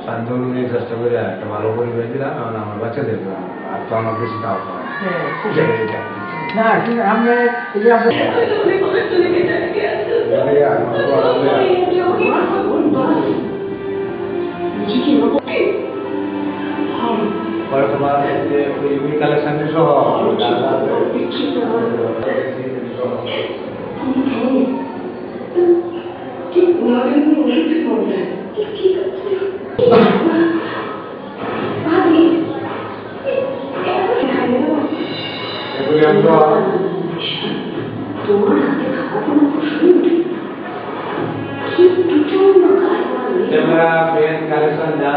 সাধ্য অনুযায়ী চেষ্টা করে একটা ভালো পরিবেশ দিলাম, এখন আমার বাচ্চাদের আর তো আমার বেশি খাওয়া হয় না আমরা এই যে আমরা তোমার কালেকশন সহ ক্যামেরা পেন কালেকশন যা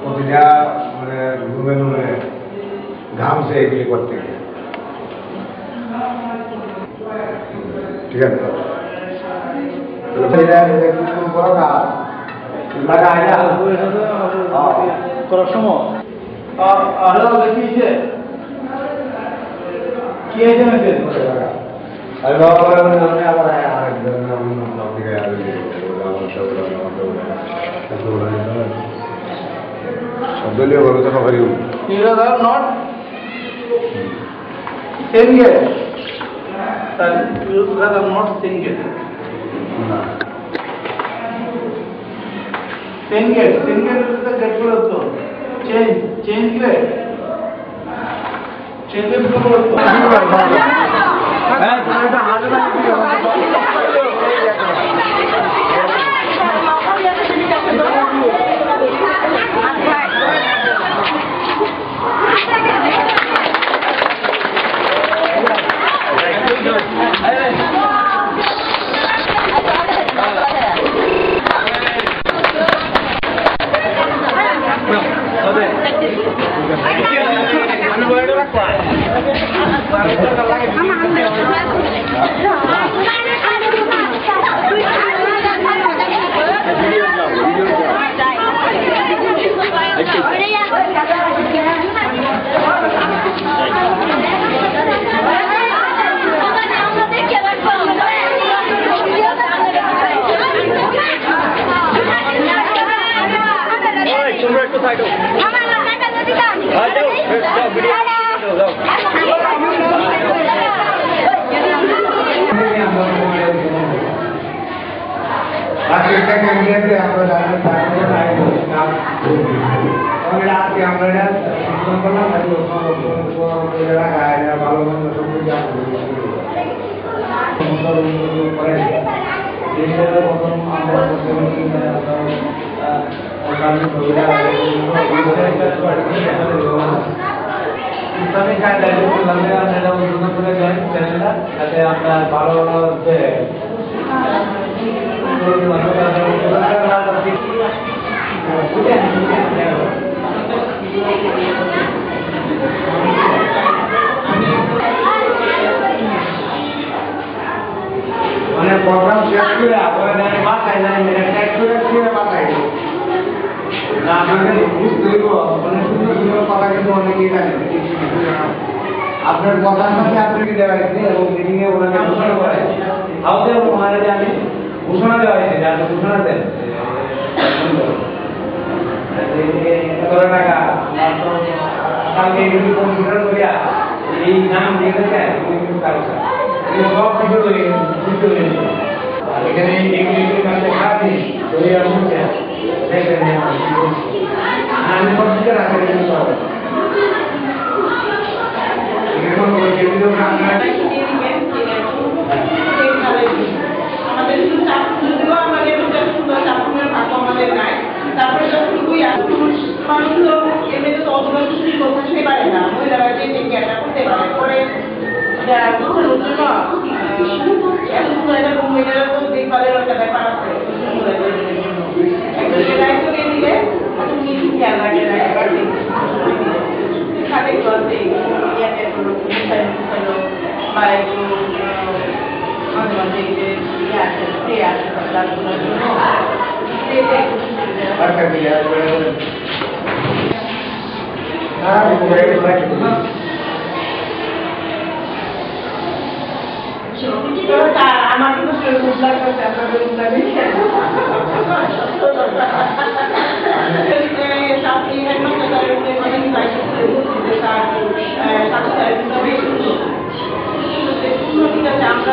প্রতিটা মানে ঘুমে ঘুমে ঘামছে এগুলি করতে গিয়ে ঠিক আছে করার সময় দেখিয়েছে কি হয়েছে নাকি আমি বাবা আবার আরেকজন দলীয় ভাবে তো সবারই not saying it. You are not saying it. Saying it is the grateful also. Change it. Change it রাখা ভালো মন্দ সব কিছু করে প্রথম ইসলামিক কায়দায় উদ্বোধন করে দেন চ্যানেলটা যাতে আপনার ভালো মানে প্রোগ্রাম শেষ করে আপনার মাথায় করে মাথায় না আপনাকে বুঝতে হইব অনেক সুন্দর সুন্দর কথা কিন্তু অনেকেই জানেন আপনার কথার সাথে আপনি কি দেওয়া হয়েছে এবং মিটিং এ ওনাকে ঘোষণা করে হাউসে ওনারা যে আমি ঘোষণা দেওয়া হয়েছে যে আপনি ঘোষণা দেন টাকা কালকে এগুলি কম্পিউটার করিয়া এই নাম দিয়ে দেন সব কিছু এখানে এগুলি কাছে খাবি ধরিয়া বলছে আমি কম্পিউটার আছে আমাদের আমাদের নাই তারপরে যখন মানুষগুলো এমনিতে তো অজন্য শুরু করতে পারে না মহিলারা যে জ্ঞানটা করতে পারে পরে মহিলারা তো দেখভালের একটা ব্যাপার আছে দায়িত্ব দিয়ে দিলে তুমি খেয়াল রাখে না খাতে চলতে ইয়াতে বা একটু মাঝে মাঝে ইয়ে আছে স্প্রে আছে তারগুলোর জন্য আমার কিন্তু আমরা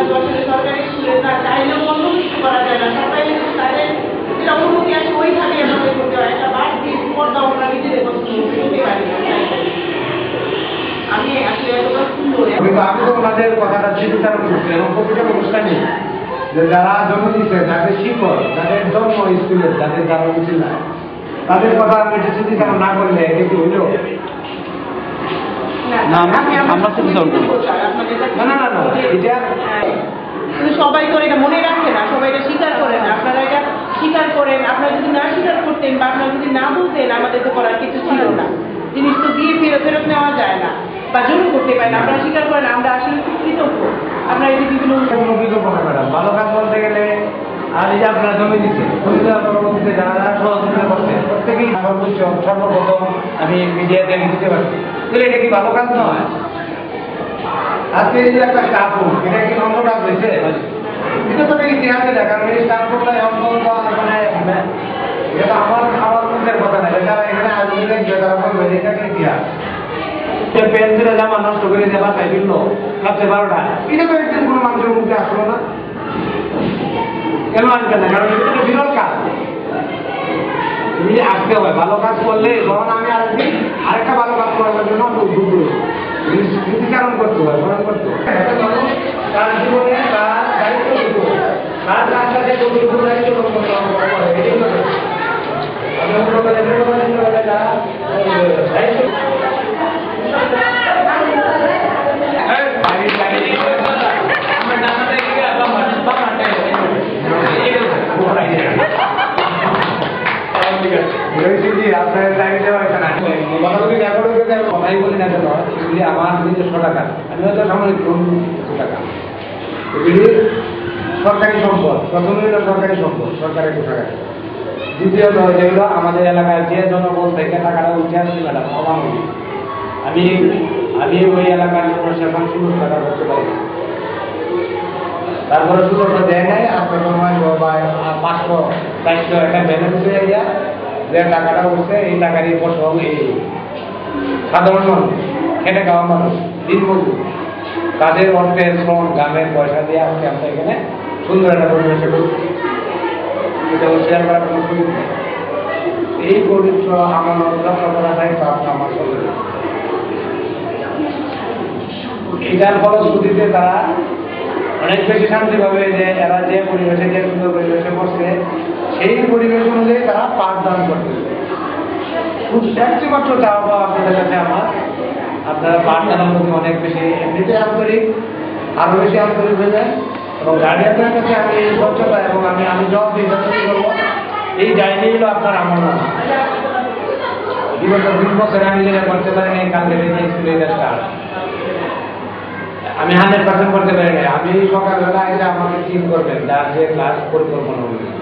সরকারি স্কুলে চাইলেও অন্য কিছু করা যায় না সরকারি তাদের যেটা অনুমতি আছে ওইভাবে আমাদের করতে হয় একটা বাদ দিয়ে পর্দা আমরা নিজেদের করতে পারি আমি আসলে আমি তো ওনাদের কথাটা চিন্তা করছি এবং প্রতিটা অনুষ্ঠানে যে যারা জন্ম দিচ্ছে যাদের শিকড় যাদের জন্ম স্কুলের যাদের যারা উচিত না তাদের কথা আমি একটু চিন্তা না করলে এটা কি হইল সবাই তো এটা মনে রাখে না সবাই এটা স্বীকার করে না আপনারা এটা স্বীকার করেন আপনারা যদি না স্বীকার করতেন বা আপনারা যদি না বলতেন আমাদের তো করার কিছু ছিল না জিনিস তো দিয়ে ফেরত নেওয়া যায় না বা জোর করতে পারেন আপনারা স্বীকার করেন আমরা আসলে খুব কৃতজ্ঞ আপনারা এই যে বিভিন্ন কৃতজ্ঞ না ম্যাডাম ভালো কাজ বলতে গেলে আর এই যে আপনারা জমি দিচ্ছে পরবর্তীতে যারা যারা সহযোগিতা করছে প্রত্যেকেই সর্বপ্রথম আমি মিডিয়াতে আমি দিতে পারছি তাহলে এটা কি ভালো কাজ নয় আজকে এই যে একটা স্টাফ এটা কি অন্য কাজ হয়েছে এটা তো ইতিহাসে দেখা কারণ এই স্টাফ মানে এটা আমার মুখের কথা না এটা এখানে আজকে যারা করবে এটা একটা ইতিহাস পেন দিলে জামা নষ্ট করে দেবা তাই দিল রাত্রে 12টা এটা তো একদিন কোনো মানুষের মুখে আসলো না কেন আসবে না কারণ এটা তো বিরল কাজ আসতে হয় ভালো কাজ করলে যখন আমি আরেকদিন আরেকটা ভালো কাজ করার জন্য উদ্যোগ স্মৃতিচারণ করতে হয় স্মরণ করতে হয় তার জীবনে তার দায়িত্ব দিব তার কাজ সাথে কতটুকু দায়িত্ব আপনার দায়িত্ব কথাই বলি না কেন এগুলি আমার নিজস্ব টাকা আমি হয়তো সামরিক টাকা এগুলি সরকারি সম্পদ প্রথমে হলো সরকারি সম্পদ সরকারের টাকা দ্বিতীয়ত যেগুলো আমাদের এলাকায় যে জনবল থেকে টাকাটা উঠে আসছে ম্যাডাম অবাঙ্গি আমি ওই এলাকার জন্য সেখান সুযোগ টাকা করতে পারি তারপরে সুযোগটা দেয় নাই আপনার সময় 500-400 একটা ব্যালেন্স হয়ে গিয়া যে টাকাটা উঠছে এই টাকারই প্রসঙ্গ এই সাধারণ মানুষ খেটে খাওয়া মানুষ দিন মজুর তাদের অর্থের শ্রম গ্রামের পয়সা দিয়ে আজকে আমরা এখানে সুন্দর একটা পরিবেশে করছি এটা শেয়ার করার কোনো সুযোগ নেই এই পবিত্র আমার রক্ষা করাটাই আমার চলে এটার ফলশ্রুতিতে তারা অনেক বেশি শান্তিভাবে যে এরা যে পরিবেশে যে সুন্দর পরিবেশে বসছে সেই পরিবেশ অনুযায়ী তারা পাঠদান করতেছে। খুব একটিমাত্র চাওয়া আপনাদের কাছে আমার, আপনারা পাঠদানের প্রতি অনেক বেশি এমনিতে আন্তরিক, আরো বেশি আন্তরিক হয়ে যায়। এবং গার্ডিয়ানদের কাছে আমি এই স্বচ্ছতা এবং আমি জব দিয়ে করবো, এই জায়গায় হলো আপনার আমার না। বিগত 2 বছরে আমি যেটা করতে পারিনি, কালকে থেকে স্কুলে স্টার্ট আমি 100% করতে পারি না। আমি সকালবেলা এসে আমাকে সিন করবেন, যার যে ক্লাস পরিকল্পনা অনুযায়ী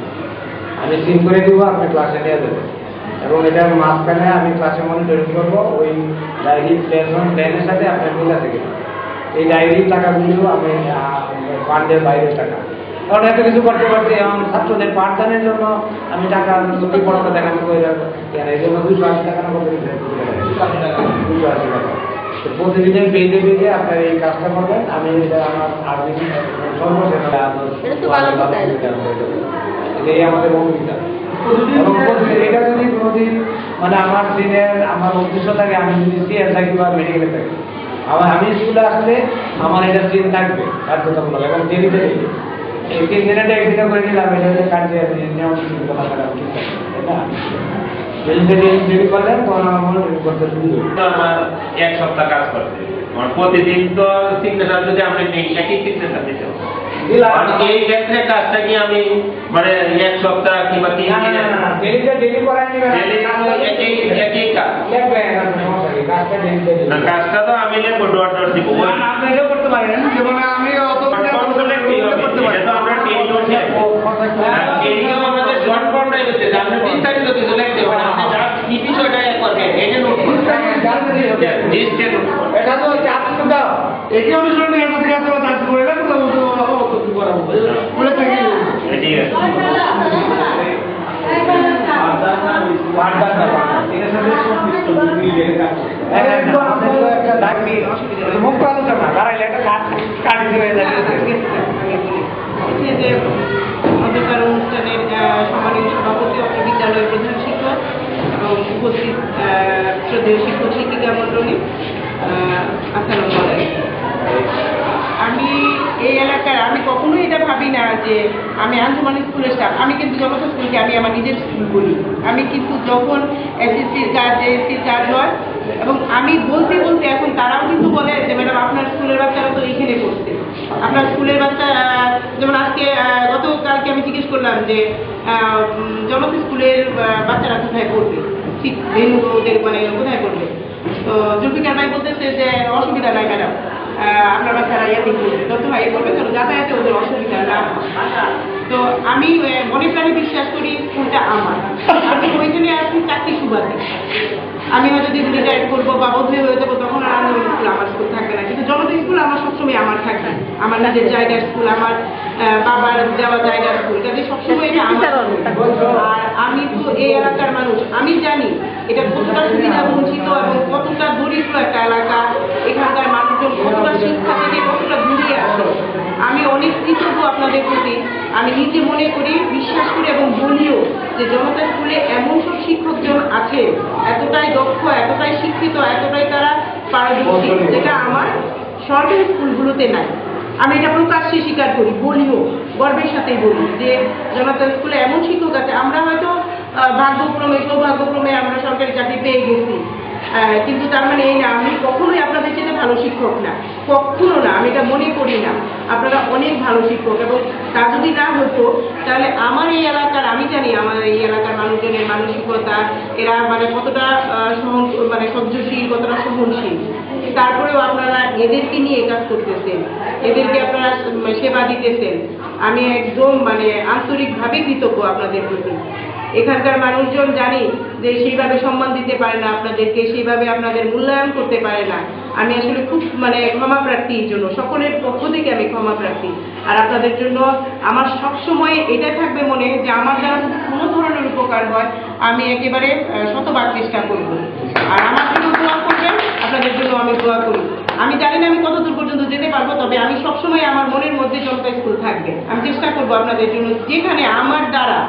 আমি সিন করে দিব, আপনি ক্লাসে নিয়ে দেবেন। এবং এটার মাঝখানে আমি ক্লাসে মনিটরিং করবো, ওই ডায়েরি প্ল্যানের সাথে আপনার মিল আছে কিনা। এই ডায়েরির টাকাগুলো আমি ফান্ডের বাইরের টাকা, কারণ এত কিছু করতে পারছি। এবং ছাত্রদের পাঠদানের জন্য আমি টাকা পড়াতে দেখানো করে কেন, এই জন্য 280 টাকা না করতে 280 টাকা প্রতিদিনের পেজে পেজে আপনার এই কাজটা করবেন। আমি এটা আমার আর্থিক সর্বশেষ এটাই আমাদের অঙ্গীকার। এবং এটা যদি কোনোদিন মানে আমার দিনের আমার উদ্দেশ্য থাকে, আমি যদি সিএস থাকি বা মেডিকেলে থাকি, আমি স্কুলে আসলে আমার এটা সিন থাকবে বাধ্যতামূলক। এবং দেরিতে এই 3 দিনেটা একদিনে করে নিলাম, এটা হচ্ছে কাজে নিয়ম শৃঙ্খলা করা উচিত, তাই না? দেরি করলেন তখন আমার মনে করতে শুরু আমার 1 সপ্তাহ কাজ করতে, আমার প্রতিদিন তো সিগনেচার যদি আমরা নেই একই সিগনেচার দিতে হবে। এই ক্ষেত্রে কাজটা কি আমি মানে 1 সপ্তাহ কিংবা 3 দিনে ডেলি করাই নেবেন, একই কাজ কাজটা কাজটা তো আমি নেবো, ডট ডট দিব। আপনি এটাও করতে পারেন, যেমন আমি অত করতে পারি। এটা তো আমরা টেন করছি, টেনিংও আমাদের শর্ট ফর্মটাই হচ্ছে, আপনি বিস্তারিত কিছু লিখতে পারেন, আপনি জাস্ট কি বিষয়টা করবেন এটা নোট করবেন, লিস্টে নোট করবেন। এটা তো চাপ দাও, এটি অনুসরণ করে এত থেকে এত কাজ করে না, তো কি করাবো বলে থাকি। ঠিক আছে, মুক্ত আলোচনা দাঁড়াইলে একটা কাটি হয়ে যায়। যে অন্ধকার অনুষ্ঠানের সম্মানীয় সভাপতি অত্র বিদ্যালয়ের প্রধান শিক্ষক এবং উপস্থিত শ্রদ্ধেয় শিক্ষক শিক্ষিকা মণ্ডলী, আসসালামু আলাইকুম। আমি এই এলাকার, আমি কখনোই এটা ভাবি না যে আমি আঞ্জুমান স্কুলের স্টাফ। আমি কিন্তু জনতা স্কুলকে আমি আমার নিজের স্কুল বলি। আমি কিন্তু যখন এসএসসির কাজ, এসএসসির কাজ হয়, এবং আমি বলতে বলতে এখন তারাও কিন্তু বলে যে ম্যাডাম আপনার স্কুলের বাচ্চারা তো এইখানে পড়ছে, আপনার স্কুলের বাচ্চা, যেমন আজকে গতকালকে আমি জিজ্ঞেস করলাম যে জনতা স্কুলের বাচ্চারা কোথায় পড়বে, ঠিক ভেনু ওদের মানে কোথায় পড়বে। তো জুলফিকার ভাই বলতেছে যে অসুবিধা নাই ম্যাডাম, আপনার বাচ্চারা ইয়াতেই পড়বে, দত্ত ভাই পড়বে, কারণ যাতায়াতে ওদের অসুবিধা না। তো আমি মনে প্রাণে বিশ্বাস করি স্কুলটা আমার। আমি ওইখানে আসি চাকরি সুবাদে, আমি হয়তো যদি রিটায়ার করবো বা বদলি হয়ে যাবো, তখন আর আমি স্কুল আমার স্কুল থাকবে না। কিন্তু জনতা স্কুল আমার সবসময় আমার থাকবে, আমার নিজের জায়গার স্কুল, আমার বাবার দেওয়া জায়গার স্কুল, কাজে সবসময় এটা আমার। আর আমি তো এই এলাকার মানুষ, আমি জানি এটা কতটা সুবিধা বঞ্চিত এবং কতটা দরিদ্র একটা এলাকা, এখানকার মানুষজন কতটা শিক্ষা থেকে কতটা দূরে আসে। আমি অনেক কৃতজ্ঞ আপনাদের প্রতি। আমি নিজে মনে করি, বিশ্বাস করি এবং বলিও যে জনতা স্কুলে এমন সব শিক্ষকজন আছে, এতটাই দক্ষ, এতটাই শিক্ষিত, এতটাই তারা পারদর্শী, যেটা আমার সরকারি স্কুলগুলোতে নাই। আমি এটা প্রকাশ্যে স্বীকার করি, বলিও গর্বের সাথেই বলি যে জনতা স্কুলে এমন শিক্ষক আছে। আমরা হয়তো ভাগ্যক্রমে সৌভাগ্যক্রমে আমরা সরকারি চাকরি পেয়ে গেছি, কিন্তু তার মানে এই না আমি কখনোই আপনাদের চেয়ে ভালো শিক্ষক না, কখনো না, আমি এটা মনে করি না। আপনারা অনেক ভালো শিক্ষক, এবং তা যদি না হতো তাহলে আমার এই এলাকার, আমি জানি আমার এই এলাকার মানুষজনের মানসিকতা, এরা মানে কতটা মানে সহ্যশীল, কতটা সহনশীল। তারপরেও আপনারা এদেরকে নিয়ে কাজ করতেছেন, এদেরকে আপনারা সেবা দিতেছেন। আমি একদম মানে আন্তরিকভাবে কৃতজ্ঞ আপনাদের প্রতি। এখানকার মানুষজন জানি যে সেইভাবে সম্মান দিতে পারে না আপনাদেরকে, সেইভাবে আপনাদের মূল্যায়ন করতে পারে না। আমি আসলে খুব মানে ক্ষমা প্রার্থী, এই জন্য সকলের পক্ষ থেকে আমি ক্ষমা প্রার্থী। আর আপনাদের জন্য আমার সবসময় এটা থাকবে মনে যে আমার দ্বারা যদি কোনো ধরনের উপকার হয় আমি একেবারে শতবার চেষ্টা করব। আর আমার জন্য দোয়া করবেন, আপনাদের জন্য আমি দোয়া করি। আমি জানি না আমি কত দূর পর্যন্ত যেতে পারবো, তবে আমি সবসময় আমার মনের মধ্যে জনতা স্কুল থাকবে। আমি চেষ্টা করবো আপনাদের জন্য যেখানে আমার দ্বারা।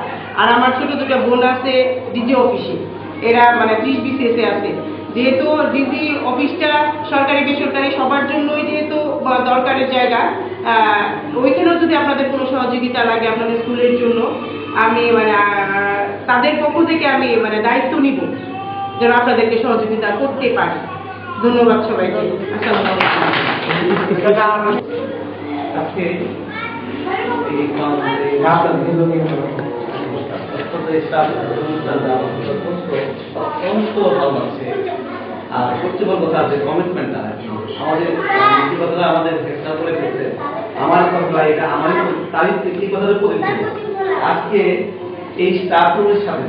আর আমার ছোট দুটো বোন আছে ডিজি অফিসে, এরা মানে 30 BCS আছে। যেহেতু ডিজি অফিসটা সরকারি বেসরকারি সবার জন্যই যেহেতু দরকারের জায়গা, ওইখানেও যদি আপনাদের কোনো সহযোগিতা লাগে আপনাদের স্কুলের জন্য, আমি মানে তাদের পক্ষ থেকে আমি মানে দায়িত্ব নিব যেন আপনাদেরকে সহযোগিতা করতে পারি। ধন্যবাদ সবাইকে। আসসালামু আলাইকুম। আজকে আর কর্তৃপক্ষ তার যে কমিটমেন্টটা আমাদের কথাটা আমাদের চেষ্টা করে ফেলছে, আমার কথা এটা আমার তারিখ থেকে এই কথাটা করেছে। আজকে এই স্টাফরুমের সাথে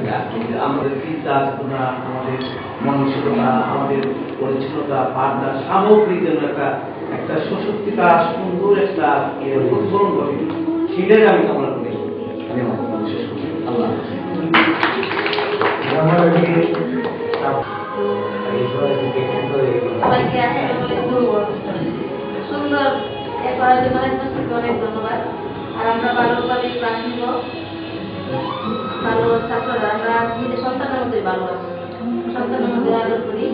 আমাদের চিন্তা চেতনা, আমাদের মানসিকতা, আমাদের পরিচ্ছন্নতা, পাঠদান সামগ্রিক জন্য একটা সশক্তিকার সুন্দর একটা উদ্বোধন করি, সেটাই আমি কামনা করি। আমি আমার শেষ করছি। আল্লাহ সুন্দর এ করার জন্য অনেক ধন্যবাদ। আর আমরা ভালোভাবে ক্লাস নিব, ভালো ছাত্ররা আমরা নিজের সন্তানের মধ্যে ভালো আছি, সন্তানের মধ্যে আদর করি,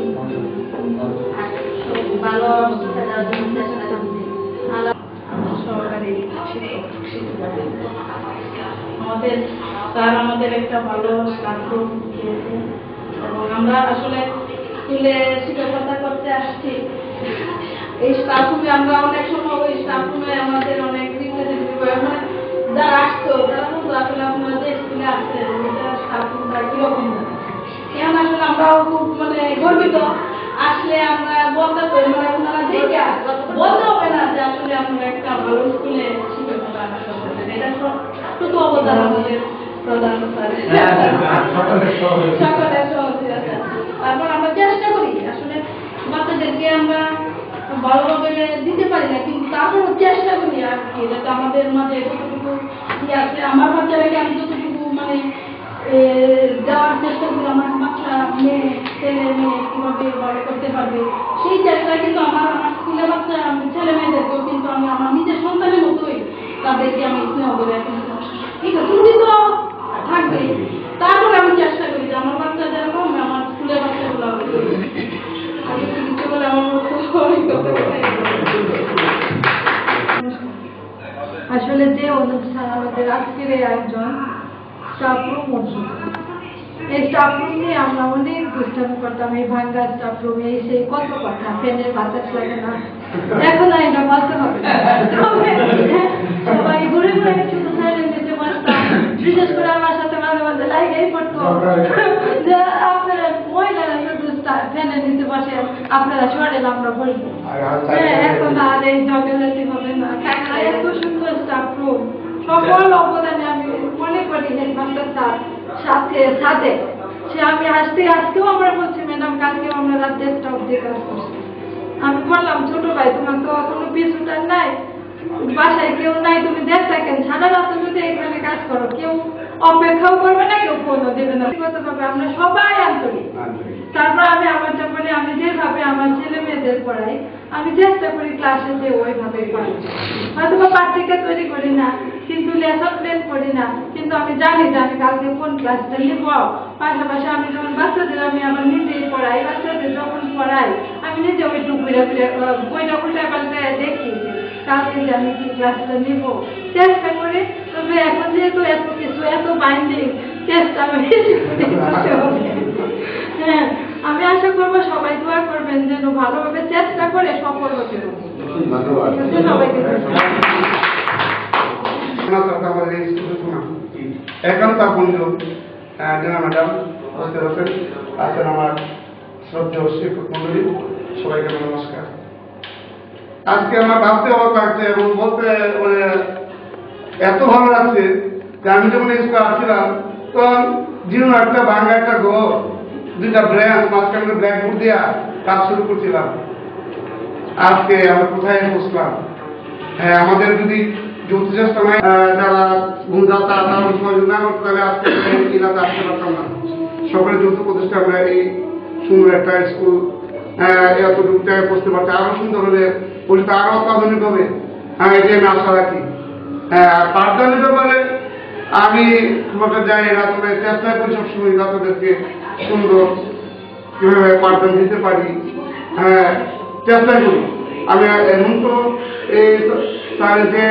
ভালো শিক্ষা দেওয়ার জন্য চেষ্টা করছি। সরকারি আমাদের স্যার আমাদের একটা ভালো প্ল্যাটফর্ম দিয়েছে এবং আমরা আসলে স্কুলে শিক্ষকতা করতে আসছি। এই স্টাফরুমে আমরা অনেক সময় ওই স্টাফরুমে আমাদের অনেক মানে যারা আসতো তারা বলতো আসলে আপনারা যে স্কুলে আসছেন স্টাফরুমটা কিরকম, এখন আসলে আমরাও খুব মানে গর্বিত। আসলে আমরা বলতে পারি মানে ওনারা দেখে বলতে হবে না যে আসলে আমরা একটা ভালো স্কুলে শিক্ষকতা করতেছেন। এটা শুধু অবদান আমাদের প্রধান সকলের সহযোগিতা। তারপর আমরা চেষ্টা করি আসলে বাচ্চাদেরকে আমরা ভালোভাবে দিতে পারি না, কিন্তু তারপরও চেষ্টা করি আর কি, যাতে আমাদের মাঝে যতটুকু আছে আমার বাচ্চারাকে আমি যতটুকু মানে দেওয়ার চেষ্টা করি, আমার বাচ্চা মেয়ে ছেলে মেয়ে কিভাবে বড় করতে পারবে সেই চেষ্টা কিন্তু আমার স্কুলের বাচ্চা ছেলে মেয়েদেরকেও কিন্তু আমি আমার নিজের সন্তানের মতোই তাদেরকে আমি স্নেহ করে রাখি। ঠিক আছে, ত্রুটি তো থাকবে, তারপর আমি চেষ্টা করি যে আমার বাচ্চা যেরকম আমার স্কুলের বাচ্চাগুলো আমি কিছু বলে আমার আসলে যে অনুষ্ঠান আমাদের আজকের এই আয়োজন স্টাফরুম অনুষ্ঠান, এই স্টাফরুম নিয়ে আমরা অনেক দুষ্টামি করতাম। এই ভাঙ্গা স্টাফরুম এই সেই কত কথা, ফ্যানের বাতাস লাগে না, এখন আর এটা বলতে হবে সবাই ঘুরে ঘুরে শুধু সাইলেন্ট দিতে পারতাম। বিশেষ করে আমার সাথে মাঝে মাঝে লাইগেই পড়তো যে আপনারা মহিলারা শুধু ফ্যানের নিচে বসে, আপনারা সরেন আমরা বলবো। এখন আর এই ঝগড়াঝাটি হবে না। এত সুন্দর স্টাফরুম, সকল অবদানে আমি মনে করি হেডমাস্টার স্যার সাথে সে আমি আজকেও আমরা বলছি ম্যাডাম কালকেও আমরা রাত 10টা অবধি কাজ করছি। আমি বললাম ছোট ভাই তোমার তো কোনো পিছুটার নাই, বাসায় কেউ নাই, তুমি 10টা কেন সারা রাত যদি এখানে কাজ করো, কেউ অপেক্ষাও করবে না, কেউ ফোনও দেবে না। ব্যক্তিগতভাবে আমরা সবাই আন্তরিক। তারপর আমি আমার জীবনে আমি যেভাবে আমার ছেলে মেয়েদের পড়াই আমি চেষ্টা করি ক্লাসে যে ওইভাবে পড়াই। হয়তো বা পাঠ্যিকা তৈরি করি না, কিন্তু লেসন প্ল্যান করি না, কিন্তু আমি জানি যে আমি কালকে কোন ক্লাসটা নিব। পাশাপাশি আমি যখন বাচ্চাদের আমি আমার নিজেই পড়াই, বাচ্চাদের যখন পড়াই আমি নিজে ওই বইটা উল্টা পাল্টায় দেখি কালকে যে আমি কি ক্লাসটা নিব, চেষ্টা করি। তবে এখন যেহেতু এত কিছু এত বাইন্ডিং চেষ্টা আমি করতে হবে। হ্যাঁ, আমি আশা করবো সবাই দোয়া করবেন যেন ভালোভাবে চেষ্টা করে সফল হতে হবে। সবাইকে একান্তা বন্ধু জেনা ম্যাডাম উপস্থিত আছেন, আছেন আমার শ্রদ্ধেয় শিক্ষক মন্ডলী, সবাইকে নমস্কার। আজকে আমার ভাবতে অবাক লাগছে এবং বলতে মানে এত ভালো লাগছে যে আমি যখন স্কুলে আসছিলাম তখন জীবন একটা ভাঙা একটা ঘর, দুইটা ব্রেঞ্চ, মাঝখানে ব্ল্যাকবোর্ড দিয়া কাজ শুরু করছিলাম। আজকে আমরা কোথায় বসলাম? হ্যাঁ, আমাদের যদি যৌথ চেষ্টা নাই, যারা গুণদাতা তারা সহযোগ না করতে তাহলে আজকে এলাকা আসতে পারতাম না। সকলের যৌথ প্রতিষ্ঠা আমরা এই সুন্দর একটা স্কুল এতটুকু জায়গায় বসতে পারছি, আরো সুন্দর হবে, পরিস্থিতি আরো অত্যাধুনিক হবে, এটি আমি আশা রাখি। আর পাঠদানের ব্যাপারে আমি তোমাকে যাই রাত্রে চেষ্টা করি সবসময় রাত্রদেরকে সুন্দর কিভাবে পাঠদান দিতে পারি, চেষ্টা করি। আমি এমন তো এই তার যে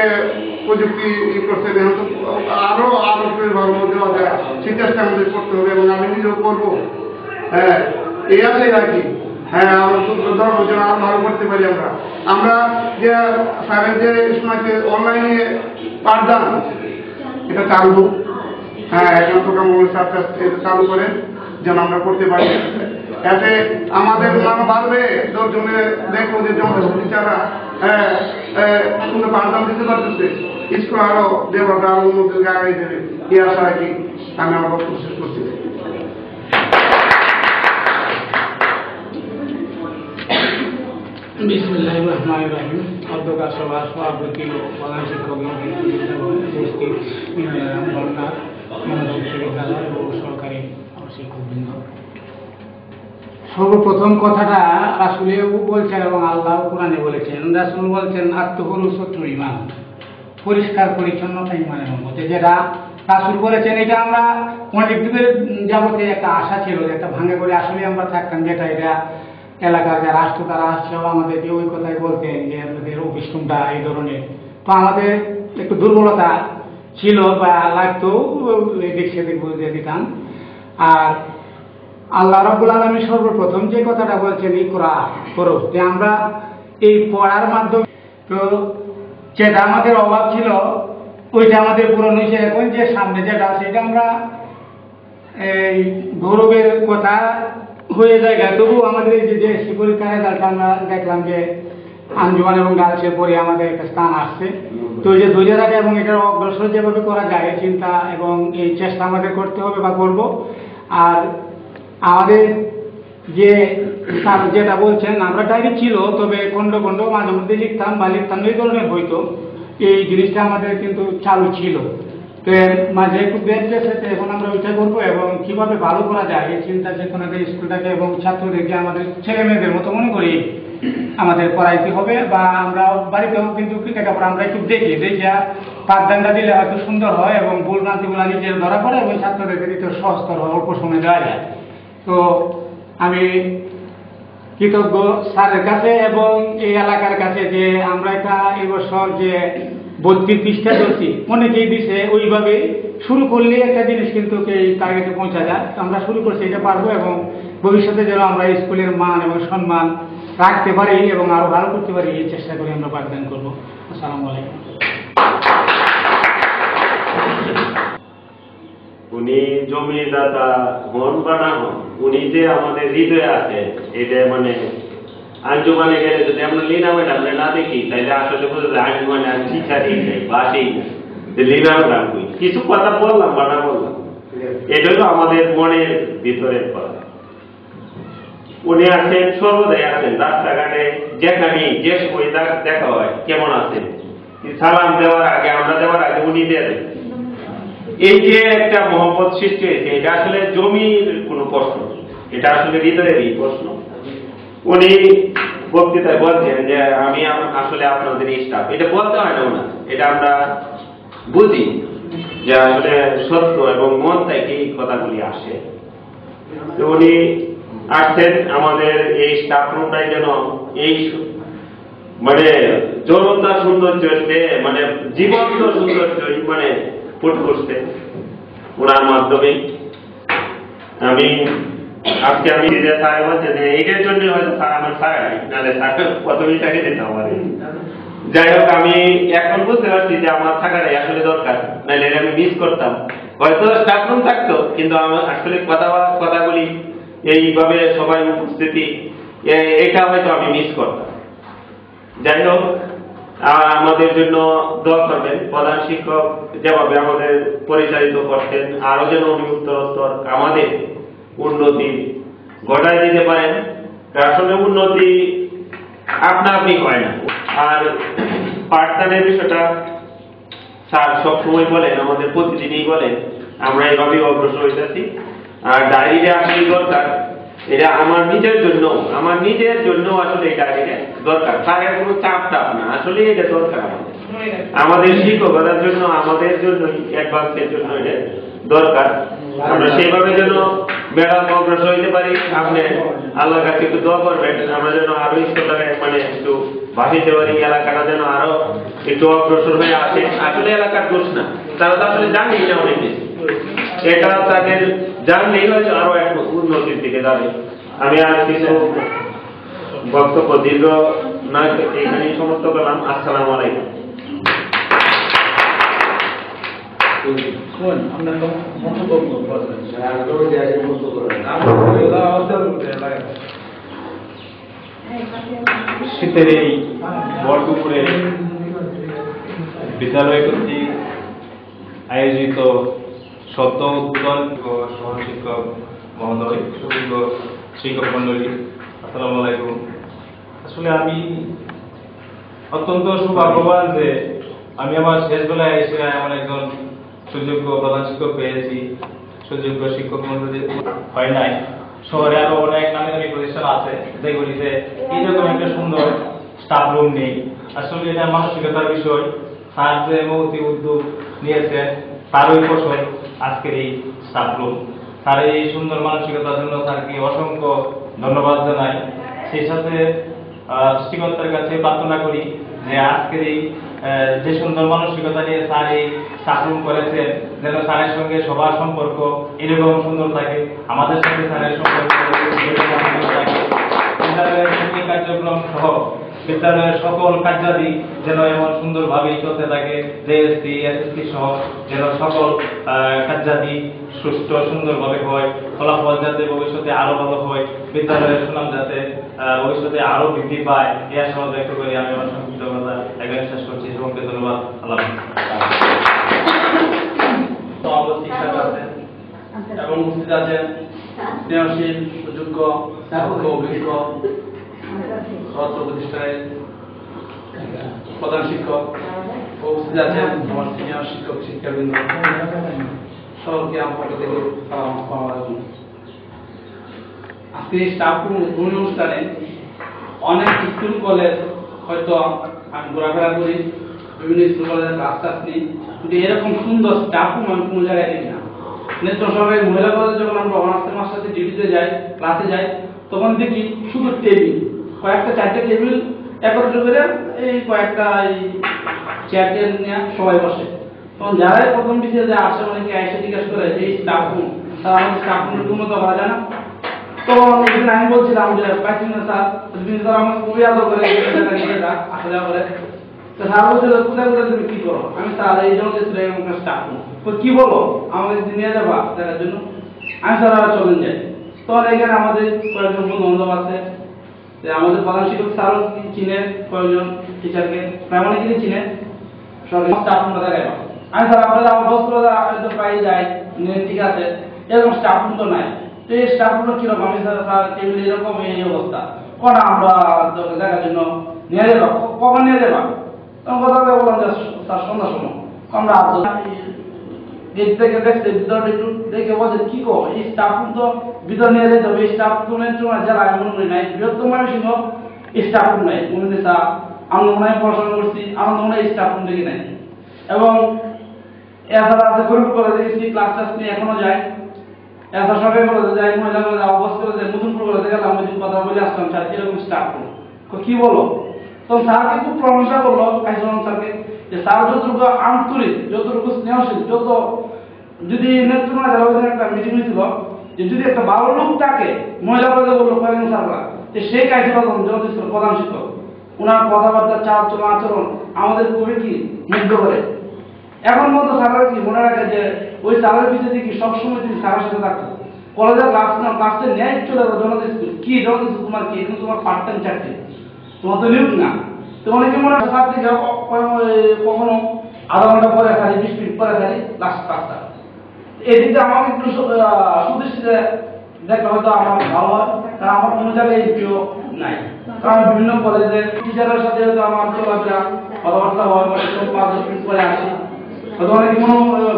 প্রযুক্তি করছে এখন তো আরো ভালো দেওয়া যায় সেই চেষ্টা আমাদের করতে হবে এবং আমি নিজেও করবো। হ্যাঁ, এই আছে আর কি। হ্যাঁ, আমরা ধর্ম যেন আরো ভালো করতে পারি। আমরা যে স্যারের যে সময়কে অনলাইনে পাঠদান এটা চালু, হ্যাঁ এখন তো কেমন চালু করে যেন আমরা করতে পারি। এতে আমাদের মান বাড়বে, 10 জনে দেখবো যে টিচাররা সুন্দর পাঠদান দিতে পারতেছে, স্কুল আরো যেভাবে আরো উন্নতির আগাই দেবে এই আশা রাখি আমি আমার বক্তব্য শেষ করছি। বিসমিল্লাহির রহমানির রহিম। অধ্যক্ষ সভা সভাপতি ও প্রধান শিক্ষক বিশ্ববিদ্যালয় ও সরকারি শিক্ষকবৃন্দ, সর্বপ্রথম কথাটা রাসূলেও বলছেন এবং আল্লাহ কোরআনে বলেছেন। রাসূল বলছেন আত্মহরু শত্রু ইমান, পরিষ্কার পরিচ্ছন্নতা ইমানের মধ্যে। যেটা রাসূল বলেছেন এটা আমরা অনেক যুগের যাবতে একটা আশা ছিল যে একটা ভাঙা করে আসলে আমরা থাকতাম, যেটা এটা এলাকার যারা আসতো তারা আসছেও আমাদেরকে ওই কথাই বলতেন যে আমাদের অফিস রুমটা এই ধরনের। তো আমাদের একটু দুর্বলতা ছিল বা লাগতো, এদিক সেদিক বুঝে দিতাম। আর আল্লাহ রাব্বুল আলামিন সর্বপ্রথম যে কথাটা বলছেন ইকরা করো, যে আমরা এই পড়ার মাধ্যমে তো যেটা আমাদের অভাব ছিল ওইটা আমাদের পূরণ হয়েছে। এখন যে সামনে যেটা আছে এটা আমরা এই গৌরবের কথা হয়ে যায়। তবু আমাদের এই যে পরীক্ষার রেজাল্টটা আমরা দেখলাম যে আঞ্জুমান এবং গার্লসের পরে আমাদের একটা স্থান আসছে। তো এই যে ধৈর্য থাকে এবং এটার অগ্রসর যেভাবে করা যায় চিন্তা এবং এই চেষ্টা আমাদের করতে হবে বা করব। আর আমাদের যে যেটা বলছেন আমরা ডায়েরি ছিল, তবে খণ্ড খণ্ড মাঝে মধ্যে লিখতাম বা লিখতাম এই ধরনের হইতো, এই জিনিসটা আমাদের কিন্তু চালু ছিল। তো মাঝে একটু ব্রেক গেছে, এখন আমরা ওইটা করবো এবং কিভাবে ভালো করা যায় এই চিন্তা চেতনাতে স্কুলটাকে এবং ছাত্রদেরকে আমাদের ছেলে মেয়েদের মতো মনে করি আমাদের পড়াইতে হবে। বা আমরা বাড়িতেও কিন্তু লেখাপড়া আমরা একটু দেখি পাঠদানটা দিলে হয়তো সুন্দর হয় এবং ভুল ভ্রান্তিগুলো নিজের ধরা পড়ে এবং ছাত্রদেরকে দিতে সহজতর হয়, অল্প সময় দেওয়া যায়। তো আমি কৃতজ্ঞ স্যারের কাছে এবং এই এলাকার কাছে যে আমরা এটা এবছর যে 32 পৃষ্ঠা ধরছি, অনেকেই দিছে ওইভাবে শুরু করলে একটা জিনিস কিন্তু এই টার্গেটে পৌঁছা যায়। আমরা শুরু করছি, এটা পারবো এবং ভবিষ্যতে যেন আমরা স্কুলের মান এবং সম্মান রাখতে পারি এবং আরো ভালো করতে পারি এই চেষ্টা করে আমরা পাঠদান করবো। আসসালামু আলাইকুম। উনি জমিদাতা হন বা না হন, উনি যে আমাদের হৃদয়ে আছে এটা মানে আঞ্জুমানে গেলে যদি আমরা লীনা ম্যাডাম না দেখি তাইলে আসলে বোঝা যায় আঞ্জুমানে আর শিক্ষারই নেই বাসেই না যে লীনা ম্যাডাম কই। কিছু কথা বললাম বা না বললাম, এটা হলো আমাদের মনের ভিতরের কথা। উনি আছেন, সর্বদাই আছেন, রাস্তাঘাটে যেখানে যে সময় দেখা হয় কেমন আছেন, সালাম দেওয়ার আগে আমরা দেওয়ার আগে উনি দিয়ে দেন। এই যে একটা মহব্বত সৃষ্টি হয়েছে, এটা আসলে জমির কোনো প্রশ্ন, এটা আসলে হৃদয়েরই প্রশ্ন। উনি বক্তৃতায় বলছেন যে আমি আসলে আপনাদের স্টাফ, এটা বলতে হয় না ওনার, এটা আমরা বুঝি যে আসলে সত্য এবং মন থেকে এই কথাগুলি আসে। তো উনি আসছেন আমাদের এই স্টাফ রুমটাই যেন এই মানে জড়তা সৌন্দর্য মানে জীবন্ত সৌন্দর্য মানে ফুট করছে ওনার মাধ্যমে। আমি আজকে আমি স্যার বলছে যে এইটার জন্য হয়তো স্যার আমার স্যার নাহলে স্যার প্রথমেই তাকে দিতে হবে। যাই হোক, আমি এখন বুঝতে পারছি যে আমার থাকাটাই আসলে দরকার, নাহলে আমি মিস করতাম। হয়তো স্টাফ রুম থাকতো কিন্তু আমার আসলে কথাগুলি এইভাবে সবাই উপস্থিতি এটা হয়তো আমি মিস করতাম। যাই হোক, আমাদের জন্য দোয়া করবেন। প্রধান শিক্ষক যেভাবে আমাদের পরিচালিত করছেন, আরো যেন উনি উত্তরোত্তর আমাদের উন্নতি ঘটায় দিতে পারেন। আসলে উন্নতি আপনা আপনি হয় না। আর পাঠদানের বিষয়টা স্যার সবসময় বলেন, আমাদের প্রতিদিনই বলেন, আমরা এইভাবেই অগ্রসর হইতেছি। আর ডায়েরিটা আসলে দরকার, এটা আমার নিজের জন্য আসলে এই ডায়েরিটা দরকার। স্যারের কোনো চাপ না, আসলে এটা দরকার আমাদের শিক্ষকতার জন্য, আমাদের জন্য, অ্যাডভান্সের জন্য এটা দরকার। আমরা সেইভাবে যেন ম্যাডাম অগ্রসর হইতে পারি। আপনি আল্লাহর কাছে একটু দোয়া করবেন আমরা যেন আরো স্কুলটাকে মানে একটু বাহিতে পারি, এলাকাটা যেন আরো একটু অগ্রসর হয়ে আসে। আসলে এলাকার দোষ না, তারা তো আসলে জানেই না অনেক কিছু, এটা তাদের জানলেই হয়তো আরো এক উন্নতির দিকে যাবে। আমি আর কিছু বক্তব্য দীর্ঘ না এখানেই সমাপ্ত করলাম। আসসালামু আলাইকুম। শীতের এই ভর দুপুরে বিদ্যালয় কর্তৃক আয়োজিত সদ্য উদ্বোধন সহশিক্ষক মহোদয়, সুযোগ্য শিক্ষক মন্ডলী, আসসালামু আলাইকুম। আসলে আমি অত্যন্ত সৌভাগ্যবান যে আমি আমার শেষ বেলায় এসে এমন একজন সুযোগ্য প্রধান শিক্ষক পেয়েছি। সুযোগ্য শিক্ষক মন্ডলী হয় নাই, শহরে আরো অনেক নামি দামি প্রতিষ্ঠান আছে যেগুলিতে এইরকম একটা সুন্দর স্টাফ রুম নেই। আসলে এটা মানসিকতার বিষয়। স্যার যে মহতি উদ্যোগ নিয়েছেন তারই ফসল আজকের এই স্টাফ রুম। তার এই সুন্দর মানসিকতার জন্য স্যারকে অসংখ্য ধন্যবাদ জানাই। সেই সাথে সৃষ্টিকর্তার কাছে প্রার্থনা করি যে আজকের এই যে সুন্দর মানসিকতা নিয়ে স্যার এই স্টাফ রুম করেছেন, যেন স্যারের সঙ্গে সবার সম্পর্ক এরকম সুন্দর থাকে, আমাদের সঙ্গে স্যারের সম্পর্ক থাকে, বিদ্যালয়ের শ্রেণী কার্যক্রম সহ বিদ্যালয়ের সকল কার্যাদি যেন এমন সুন্দরভাবেই চলতে থাকে, জেএসসি এসএসসি সহ যেন সকল কার্যাদি সুষ্ঠু সুন্দরভাবে হয়, ফলাফল যাতে ভবিষ্যতে আরো ভালো হয়, বিদ্যালয়ের সুনাম যাতে ভবিষ্যতে আরো বৃদ্ধি পায়, এই আশা ব্যক্ত করে আমি আমার সংক্ষিপ্ততা এখানে শেষ করছি। সকলকে ধন্যবাদ। আল্লাহ এবং উপস্থিত আছেন স্নেহশীল সুযোগ্য অভিজ্ঞ ছাত্র প্রতিষ্ঠানের প্রধান শিক্ষক, উপস্থিত আছেন আমার সিনিয়র শিক্ষক শিক্ষাবৃন্দ, সকলকে আমার পক্ষ থেকে আসসালামু আলাইকুম। আজকে এই স্টাফ রুম উদ্বোধনী অনুষ্ঠানে অনেক স্কুল কলেজ হয়তো আমি ঘোরাফেরা করি, বিভিন্ন স্কুল কলেজের ক্লাস টাস নিই, কিন্তু এরকম সুন্দর স্টাফ রুম আমি কোনো জায়গায় দেখি না। নেত্র সরকারি মহিলা কলেজে যখন আমরা অনার্স মাস্টার্সে ডিউটিতে যাই, ক্লাসে যাই, তখন দেখি শুধু টেবিল, কয়েকটা চারটে টেবিল একত্র করে এই কয়েকটা এই চেয়ার টেয়ার নিয়ে সবাই বসে। তখন যারাই প্রথম বিষয়ে যে আসে অনেকে এসে জিজ্ঞাসা করে যে এই স্টাফ রুম, তারা আমাদের স্টাফ রুমের উন্নত করা যায় না। তখন আমি বলছিলাম যে পাইছি না স্যার, স্যার আমাকে খুবই আদর করে আসা যাওয়া করে। তো স্যার বলছিল কোথায় কোথায় তুমি কি করো? আমি স্যার এই জন্য স্টাফ রুম। কি বলো আমাকে নিয়ে যাবা দেখার জন্য? আমি স্যার চলেন যাই। তখন এখানে আমাদের কয়েকজন বন্ধু বান্ধব আছে, আমাদের প্রধান শিক্ষক স্যারও চিনে, কয়েকজন টিচারকে প্রায় অনেকেই চিনে, সরকারি স্টাফ রুম দেখাই। আমি স্যার আপনারা আমার বস্ত্র প্রায় যাই, ঠিক আছে, এরকম স্টাফ রুম তো নাই। তো এই স্টাফ রুম কিরকম? আমি স্যার টেবিল এরকম এই অবস্থা, কোন আমরা দেখার জন্য নিয়ে যাবো, কখন নিয়ে যাবা? তখন কথা বললাম যে স্যার সন্ধ্যার সময় আমরা গেট থেকে দেখছে ভিতরে একটু দেখে বলছে কি কো এই স্টাফ রুম তো ভিতরে নিয়ে যেতে হবে, এই স্টাফ রুমের জন্য যারা আমি মনে করি নাই, বৃহত্তম ময়মনসিংহ স্টাফ রুম নাই। মনে হচ্ছে স্যার আমরা মনে হয় পড়াশোনা করছি, আমরা মনে হয় স্টাফ রুম দেখি নাই। এবং এছাড়া আছে গরিব কলেজে গেছি, ক্লাস টাস নিয়ে এখনো যাই, এছাড়া সরকারি কলেজে যাই, মহিলা কলেজে, অবস্থা কলেজে, মধুপুর কলেজে গেলাম, ওই দিন কথা বলে আসলাম স্যার এরকম স্টাফ রুম কি বলো? তো স্যারকে খুব প্রশংসা করলো কাইসুল স্যারকে যে স্যার যতটুকু আন্তরিক, যতটুকু স্নেহশীল, যত যদি নেতৃত্ব একটা মিটিং হয়েছিল যে যদি একটা ভালো লোক থাকে মহিলা কলেজে বললো কয়েকজন স্যাররা যে সেই কাইসুল জগদীশ্বর প্রধান শিক্ষক, ওনার কথাবার্তা চাল চলন আচরণ আমাদের খুবই কি মুগ্ধ করে। এখন মতো স্যাররা কি মনে রাখে যে ওই স্যারের পিছিয়ে কি সবসময় তুমি স্যারের সাথে থাকতো, কলেজের ক্লাসে ন্যায় চলে যাবো জনতা স্কুল, কি জনতা স্কুল তোমার কি এখন তোমার পার্ট টাইম চাকরি, তোমার তো নিয়োগ না। তো অনেকে মনে হয় স্যার থেকে কখনো আধা ঘন্টা পরে খালি 20 মিনিট পরে খালি লাস্ট ক্লাসটা, এদিকে আমাকে একটু সুদৃষ্টিতে দেখলে হয়তো আমার ভালো হয়, কারণ আমার কোনো জায়গায় এমপিও নাই। কারণ বিভিন্ন কলেজের টিচারের সাথে হয়তো আমার চলাফেরা কথাবার্তা হয়, অনেক সময় 5-10 মিনিট পরে আসি, হয়তো অনেকে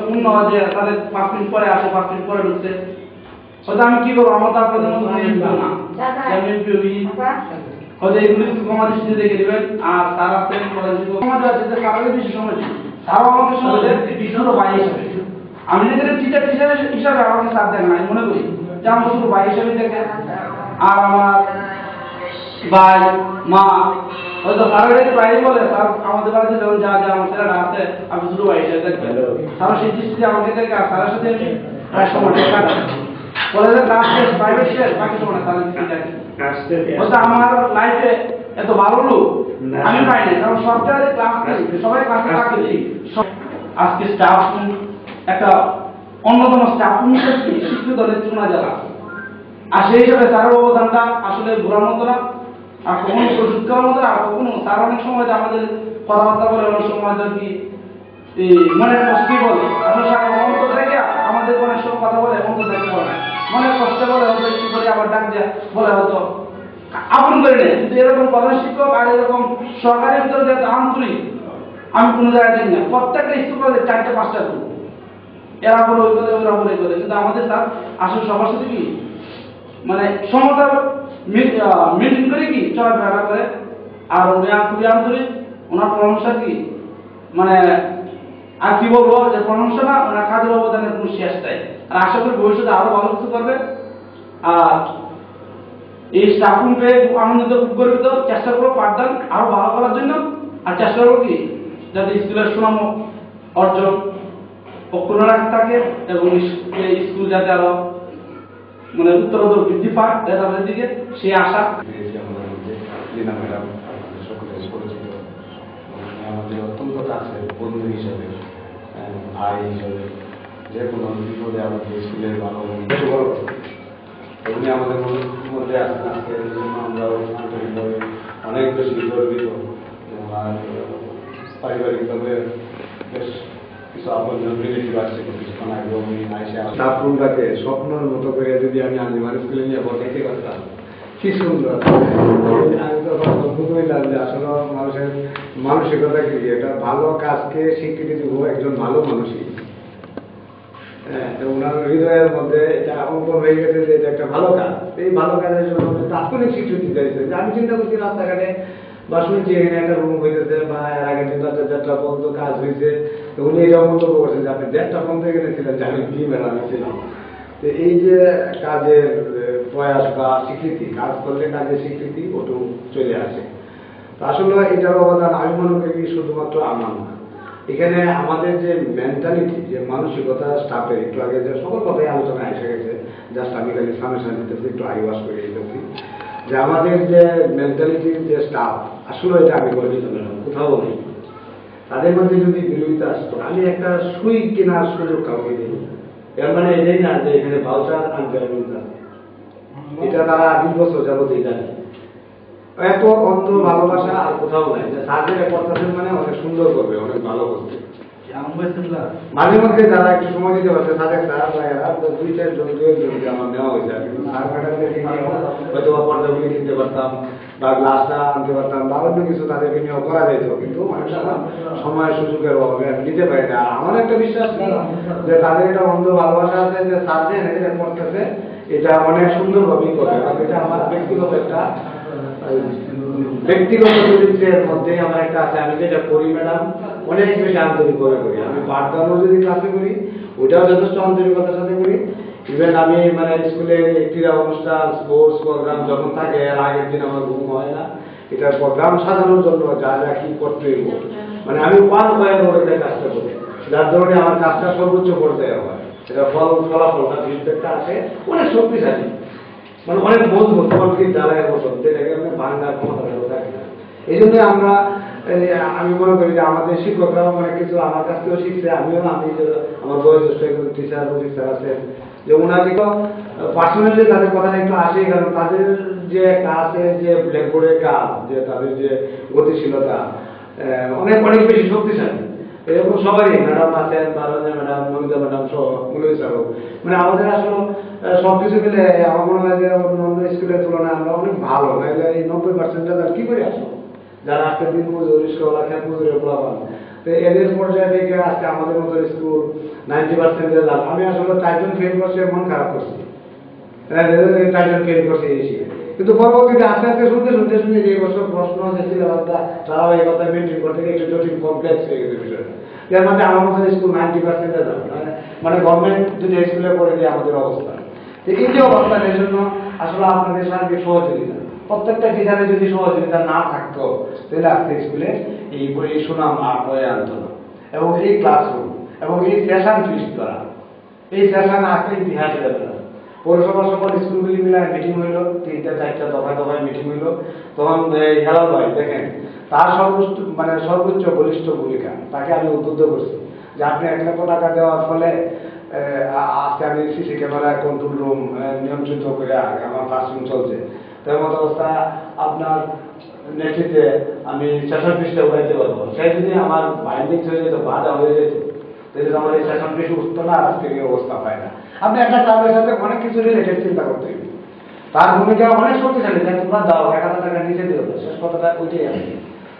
পূর্ণ হয় যে তাদের 5 মিনিট পরে আসে, 5 মিনিট পরে ঢুকছে, হয়তো আমি কি করবো, আমার তো আপনাদের মতো এমপিও না, আমি এমপিও হয়তো এগুলি ক্ষমা দৃষ্টিতে দেখে দেবেন। আর তার আসতে সমাজ আছে যে তারাই বেশি সময় দিন, তারাও আমাকে সমাজের ছোট ভাই হিসাবে, আমি যদি টিচার হিসাবে আমাকে সাথ দেখেন, আমি মনে করি যে আমার শুধু ভাই হিসাবে দেখে। আর আমার ভাই মা হয়তো তারা যদি বাইরে বলে তার আমাদের বাড়িতে যখন যা যা আমার ছেলেরা আছে আমি শুধু বাইরে দেখবেন তারা সেই দৃষ্টিতে আমাকে দেখে আর তার সাথে আমি প্রায় সময়টা কাটাই কলেজের ক্লাস শেষ প্রাইভেট শেষ বাকি সময় তাদের দেখি হয়তো আমার লাইফে এত ভালো লোক আমি পাই না কারণ সরকারি ক্লাস সবাই ক্লাসে থাকতে আজকে স্টাফ একটা অন্যতম স্টাফ হিসেবে শিক্ষিত নেতৃত্ব যারা আর সেই হিসাবে তার অবদানটা আসলে ঘোরার মতো না আর কখনো প্রস্তুত করার মতো আর কখনো তার অনেক সময় আমাদের কথাবার্তা বলে অনেক সময় কি এই মনের কষ্ট বলে আসলে অন্তর থেকে আমাদের অনেক সময় কথা বলে অন্তর থেকে বলে মনের কষ্ট বলে হয়তো একটু করে আবার ডাক দেয় বলে হয়তো আপন করে নেয় কিন্তু এরকম প্রধান শিক্ষক আর এরকম সরকারি ভিতরে যেহেতু আন্তরিক আমি কোনো জায়গায় দেখি না প্রত্যেকটা স্কুল কলেজে 4-5টা গ্রুপ এরা বলে ওই করে ওরা বলে করে কিন্তু আমাদের স্যার আসলে সবার সাথে কি মানে সমতার মিটিং করে কি চলাফেরা করে আর উনি খুবই আন্তরিক ওনার পরামর্শ কি মানে আর কি বলবো যে পরামর্শ না ওনার কাজের অবদানের কোনো শেষ নাই আর আশা করি ভবিষ্যতে আরো ভালো কিছু করবে আর এই স্টাফ রুম পেয়ে আনন্দিত খুব গর্বিত চেষ্টা করবো পাঠদান আরো ভালো করার জন্য আর চেষ্টা করবো কি যাতে স্কুলের সুনাম অর্জন অক্ষুণ্ণ রাখতে থাকে এবং স্কুল যাতে আরো মানে উত্তরোত্তর বৃদ্ধি পায় তাদের দিকে সেই আশা আমাদের অত্যন্ত কাছে বন্ধু হিসেবে ভাই হিসেবে যে কোনো বিপদে আমাদের স্কুলের ভালো উনি আমাদের মধ্যে আছেন আজকে এই জন্য আমরাও আন্তরিকভাবে অনেক বেশি গর্বিত আর পারিবারিকভাবে বেশ কিছু আপনজন রিলেটিভ আসছে কিছুক্ষণ আগে উনি আইসে স্টাফরুমটাকে স্বপ্নের মতো করে যদি আমি আঞ্জুমান স্কুলে নিয়ে বসাইতে পারতাম কি সুন্দর। আমি তো অদ্ভুত হইলাম যে আসলে মানুষের মানসিকতা কি এটা ভালো কাজকে স্বীকৃতি দিব একজন ভালো মানুষই ওনার হৃদয়ের মধ্যে এটা অঙ্কন হয়ে গেছে যে এটা একটা ভালো কাজ এই ভালো কাজের জন্য তাৎক্ষণিক স্বীকৃতি চাইছে যে আমি চিন্তা করছি রাস্তাঘাটে বা শুনছি এখানে একটা রুম হয়েছে বা এর আগের দিন রাতে 4টা পর্যন্ত কাজ হয়েছে তো উনি এটা মন্তব্য করছেন যে আপনি 1টা পর্যন্ত এখানে ছিলেন যে আমি কি ম্যাডাম ছিলাম। তো এই যে কাজের প্রয়াস বা স্বীকৃতি কাজ করলে কাজের স্বীকৃতি ওটু চলে আসে তো আসলে এটার অবদান আমি মনে করি শুধুমাত্র আমার না এখানে আমাদের যে মেন্টালিটি যে মানসিকতা স্টাফের একটু আগে যে সকল কথাই আলোচনায় এসে গেছে জাস্ট আমি খালি সামনে দিতেছি একটু আইওয়াশ করে দিতেছি যে আমাদের যে মেন্টালিটির যে স্টাফ আসলে এটা আমি বলে দিতে পারলাম কোথাও নেই তাদের মধ্যে যদি বিরোধিতা আসতো আমি একটা সুই কেনার সুযোগ কাউকে দিই এর মানে এটাই না যে এখানে ভাউচার আনতে এটা তারা 20 বছর যাবতীয় জানে এত অন্ত ভালোবাসা আর কোথাও নাই যে সার্ভে করতেছেন মানে অনেক সুন্দর করবে অনেক ভালো করবে মাঝে মধ্যে যারা একটু সময় দিতে পারছে তাদের তারা এরা 2-4 জন আমার নেওয়া হয়েছে কিন্তু সার ম্যাডামদেরকে হয়তো পর্দাগুলি কিনতে পারতাম বা গ্লাসটা আনতে পারতাম বা অন্য কিছু তাদেরকে নিয়েও করা যেত কিন্তু অনেক সময় সুযোগের অভাবে আমি নিতে পারি না আমার একটা বিশ্বাস যে তাদের এটা অন্ধ ভালোবাসা আছে যে সার্ভে এটা করতেছে এটা অনেক সুন্দরভাবেই করবে কারণ এটা আমার ব্যক্তিগত একটা ব্যক্তিগত চরিত্রের মধ্যে আমার একটা আছে আমি যেটা করি ম্যাডাম অনেক বেশি আন্তরিক করে করি আমি পাঠদানও যদি ক্লাসে করি ওইটাও যথেষ্ট আন্তরিকতার সাথে করি ইভেন আমি মানে স্কুলে ক্রীড়া অনুষ্ঠান স্পোর্টস প্রোগ্রাম যখন থাকে এর আগের দিন আমার ঘুম হয় না এটার প্রোগ্রাম সাজানোর জন্য যা যা কি করতে হইব মানে আমি ওয়ান কাজটা করি যার ধরনে আমার কাজটা সর্বোচ্চ পর্যায়ে হয় সেটা ফলাফলটা ফিডব্যাকটা আসে অনেক শক্তিশালী মানে অনেক মজবুত কংক্রিট ঢালাইয়ের মতন যেটাকে আপনি ভাঙার ক্ষমতা থাকে না এই জন্য আমরা আমি মনে করি যে আমাদের শিক্ষকরাও অনেক কিছু আমার কাছ থেকেও শিখছে আমি আমার বয়োজ্যেষ্ঠ একজন টিচার প্রফেসর আছেন যে ওনাকে পার্সোনালি তাদের কথাটা একটু আসে কারণ তাদের যে ক্লাসের যে ব্ল্যাকবোর্ডের কাজ যে তাদের যে গতিশীলতা অনেক অনেক বেশি শক্তিশালী এরকম সবারই ম্যাডাম আছেন বারোজা ম্যাডাম নমিতা ম্যাডাম সহ মুলবি স্যারও মানে আমাদের আসলে সবকিছু মিলে আমার মনে হয় যে অন্য স্কুলের তুলনায় আমরা অনেক ভালো নাহলে এই 90% কি করে আসবো যারা আজকে দিন মজুর রিস্কওয়ালা খেত মজুরের পোলাপান তো এদের পর্যায়ে থেকে আজকে আমাদের মতো স্কুল 90% রেজাল্ট আমি আসলে 4 জন ফেল করছে মন খারাপ করছি 4 জন ফেল করছে এসে কিন্তু পরবর্তীতে আস্তে আস্তে শুনতে যে বছর প্রশ্ন যে সিলেবাসটা ধারাবাহিকতা মেনটেন করতে গিয়ে একটু জটিল কমপ্লেক্স হয়ে গেছে বিষয়টা এর মধ্যে আমার মতো স্কুল 90% রেজাল্ট মানে গভর্নমেন্ট যদি স্কুলে পড়ে দিয়ে আমাদের অবস্থা এই যে অবস্থান এর জন্য আসলে আপনাদের সার্বিক সহযোগিতা প্রত্যেকটা টিচারে যদি সহযোগিতা না থাকতো তাহলে আজকে স্কুলে এই সুনাম আর বয়ে আনতো না। এবং এই ক্লাসরুম এবং এই সেশন ফিস দ্বারা এই সেশন আজকে ইতিহাস যাবে না। পৌরসভার সকল স্কুলগুলি মিলে মিটিং হইলো, 3টা 4টা দফায় দফায় মিটিং হইলো। তখন হেলাল ভাই দেখেন তার সর্বোচ্চ বলিষ্ঠ ভূমিকা, তাকে আমি উদ্বুদ্ধ করছি যে আপনি 1 লক্ষ টাকা দেওয়ার ফলে আজকে আমি সিসি ক্যামেরা কন্ট্রোল রুম নিয়ন্ত্রিত করে আমার ক্লাসরুম চলছে। তার মতো অবস্থা আপনার নেতৃত্বে আমি সেশন ফিসটা উঠাইতে পারবো। সে যদি আমার বাইন্ডিং হয়ে যেত, বাধা হয়ে যেত, তাহলে আমার এই সেশন ফিস উঠতো না, আজকে এই অবস্থা পায় না। আপনি একটা ক্লাবের সাথে অনেক কিছু রিলেটেড চিন্তা করতে হবে, তার ভূমিকা অনেক শক্তিশালী। তোমরা দাও 1000 টাকা নিচে দিও, শেষ কথাটা ওইটাই আছে।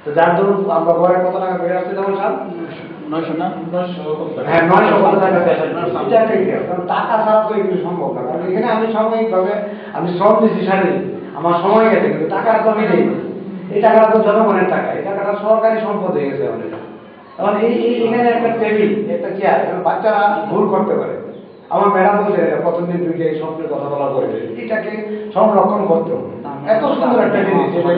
তো যার ধরুন আমরা ঘরে কত টাকা বেড়ে আসছে যেমন সাল 900 না 900 হ্যাঁ 900 কত টাকা এটা একটা ইতিহাস। কারণ টাকা ছাড়া তো এগুলো সম্ভব না। কারণ এখানে আমি সাময়িকভাবে আমি শ্রম দিচ্ছি শারীরিক, আমার সময় গেছে, কিন্তু টাকা তো আমি দিই। এই টাকাটা তো জনগণের টাকা, এই টাকাটা সরকারি সম্পদ হয়ে গেছে অনেক। এখন এখানে একটা টেবিল, একটা চেয়ার, বাচ্চারা ভুল করতে পারে। আমার ম্যাডাম বলছে প্রথম দিন 2টা এই স্বপ্নের কথা বলা করে এটাকে সংরক্ষণ করতে হবে। এত সুন্দর একটা জিনিস যেটা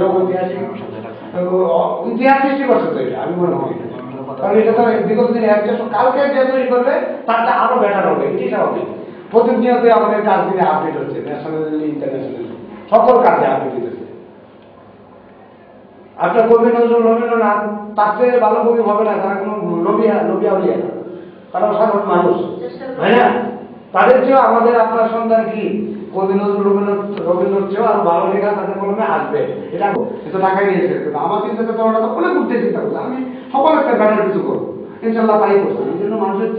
ইতিহাস সৃষ্টি করছে তো এটা আমি মনে করি। কারণ এটা তো বিগত দিনে কালকে যে তৈরি করবে তারটা আরো বেটার হবে, এটাই স্বাভাবিক। প্রতিনিয়ত আমাদের কাজ দিনে আপডেট হচ্ছে, ন্যাশনালি ইন্টারন্যাশনালি সকল কাজে আপডেট হচ্ছে। আপনার কবি নজরুল রবীন্দ্রনাথ তার চেয়ে ভালো কবি হবে না, তারা কোনো নবিয়া আউলিয়া না, তারা সাধারণ মানুষ, তাই না? তাদের চেয়েও আমাদের আপনার সন্তান কি কবি নজরুল রবীন্দ্রনাথ চেয়েও আরো ভালো লেখা তাদের কলমে আসবে। এটা তো টাকাই নিয়েছে, কিন্তু আমার চিন্তা করতে ওরা তো অনেক উঠতে চিন্তা করছে, আমি সকল একটা ব্যাটার কিছু করবো, ইনশাল্লাহ তাই করছি। এই জন্য মানুষের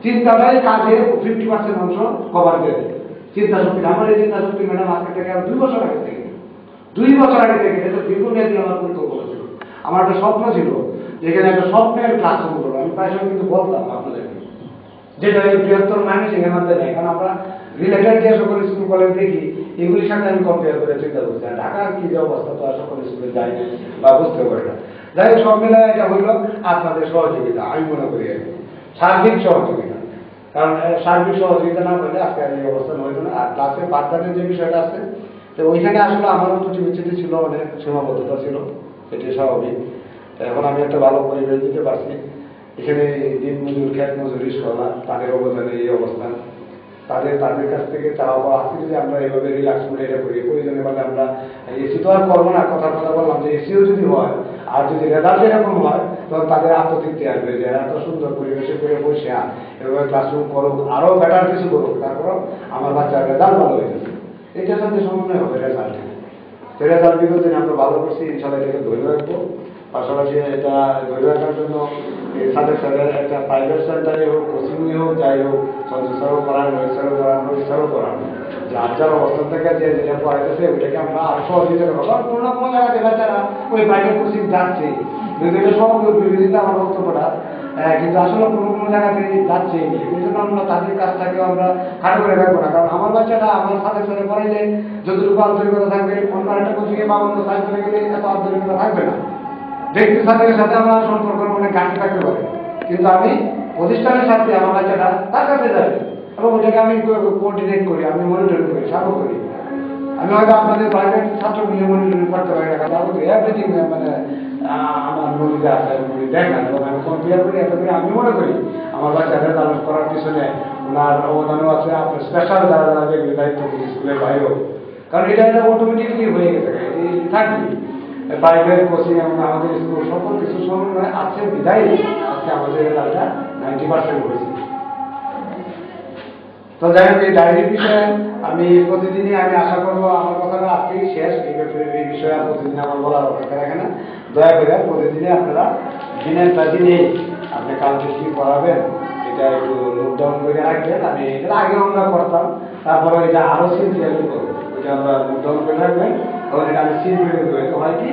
চিন্তাটাই কাজে 50% অংশ কভার করে দেয়। চিন্তা শক্তি, আমার এই চিন্তা শক্তি ম্যাডাম আজকে থেকে 2 বছর আগে থেকে 2 বছর আগে থেকে এটা দীর্ঘমেয়াদী আমার পরিকল্পনা ছিল। আমার একটা স্বপ্ন ছিল যেখানে একটা স্বপ্নের ক্লাসরুম করবো। আমি প্রায় সময় কিন্তু বলতাম আপনাদেরকে, যেটা এই বৃহত্তর মানুষ এখানে মধ্যে নেই। কারণ আমরা রিলেটেড যে সকল স্কুল কলেজ দেখি এগুলির সাথে আমি কম্পেয়ার করে চিন্তা করছি। আর ঢাকার কি যে অবস্থা তো আর সকল স্কুলে যাই বা বুঝতে পারি না। যাই হোক সব মিলায় এটা হইল আপনাদের সহযোগিতা, আমি মনে করি আর কি সার্বিক সহযোগিতা। কারণ সার্বিক সহযোগিতা না করলে আজকে আর এই অবস্থা হইতো না। আর ক্লাসে পাঠদানের যে বিষয়টা আছে, তো ওইখানে আসলে আমারও ত্রুটি বিচ্ছুটি ছিল, অনেক সীমাবদ্ধতা ছিল, এটি স্বাভাবিক। এখন আমি একটা ভালো পরিবেশ দিতে পারছি। এখানে দিন মজুর, খেত মজুরি সলা তাদের অবদানে এই অবস্থান, তাদের কাছ থেকে চাওয়া আজকে যদি আমরা এইভাবে রিল্যাক্স করে এটা করি, প্রয়োজনে বলে আমরা এসি তো আর করবো না, কথা বললাম যে এসিও যদি হয় আর যদি রেজাল্ট এরকম হয় তখন তাদের আত্মতৃপ্তি আসবে যে এত সুন্দর পরিবেশে করে বসে এভাবে ক্লাসরুম করুক, আরো বেটার কিছু করুক, তারপর আমার বাচ্চার রেজাল্ট ভালো হয়ে যাচ্ছে। এটার সাথে সমন্বয় হবে রেজাল্ট। তো রেজাল্ট বিগত দিনে আমরা ভালো করছি, ইনশাল্লাহ এটাকে ধরে রাখবো। পাশাপাশি এটা ধরে রাখার জন্য সাথে একটা প্রাইভেট সেন্টারে হোক, কোচিংয়ে হোক, যাই হোক, সঞ্চয় করান, নৈশারও করান, নৈশারও করান, যার অবস্থান থেকে যে যেটা পড়াইতেছে ওইটাকে আমরা আরো সহযোগিতা করবো। কারণ কোনো না কোনো জায়গাতে বাচ্চারা ওই প্রাইভেট কোচিং যাচ্ছে, যদি সব বিরোধিতা আমার বক্তব্যটা, কিন্তু আসলে কোনো জায়গাতে যাচ্ছে, এই জন্য আমরা তাদের কাজটাকে আমরা খাটো করে রাখবো না। কারণ আমার বাচ্চাটা আমার সাথে সাথে পড়াইলে যতটুকু আন্তরিকতা থাকবে, অন্য একটা কোচিংয়ে বা অন্য সাইড করে গেলে এত আন্তরিকতা থাকবে না। ব্যক্তির সাথে আমার সম্পর্ক অনেক গাঁটি থাকতে পারে, কিন্তু আমি প্রতিষ্ঠানের সাথে আমার বাচ্চাটা তার কাছে যাবে এবং ওটাকে আমি কোঅর্ডিনেট করি, আমি মনিটরিং করি, সাপোর্ট করি। আমি হয়তো আপনাদের প্রাইভেট ছাত্র মিলে মনিটরিং করতে পারি না, কারণ এভরিথিং মানে আমার মনিতে আছে, মনি দেখেন এবং আমি কম্পেয়ার করি। এত করে আমি মনে করি আমার বাচ্চাদের লালন করার পিছনে ওনার অবদানও আছে, আপনার স্পেশাল যারা যেগুলি দায়িত্ব স্কুলের বাইরেও, কারণ এটা অটোমেটিকলি হয়ে গেছে, থাকবে প্রাইভেট কোচিং এবং আমাদের স্কুল সকল কিছু সমন্বয় আছে বিদায় আজকে আমাদের রেজাল্টটা 90% হয়েছে। তো যাই হোক এই ডায়েরির বিষয়ে আমি প্রতিদিনই আমি আশা করবো, আমার কথাটা আজকেই শেষ, এই বিষয়ে প্রতিদিন আমার বলার অপেক্ষা রাখে না। দয়া করে প্রতিদিনই আপনারা দিনের দিনে আপনি কালকে কি পড়াবেন এটা একটু নোট ডাউন করে রাখবেন। আমি এটা আগেও আমরা করতাম, তারপরে এটা আরো সিনসিয়ারলি করবো, এটা আমরা নোট ডাউন করে রাখবেন। তখন এটা আমি সিন করে দেবো। এটা হয় কি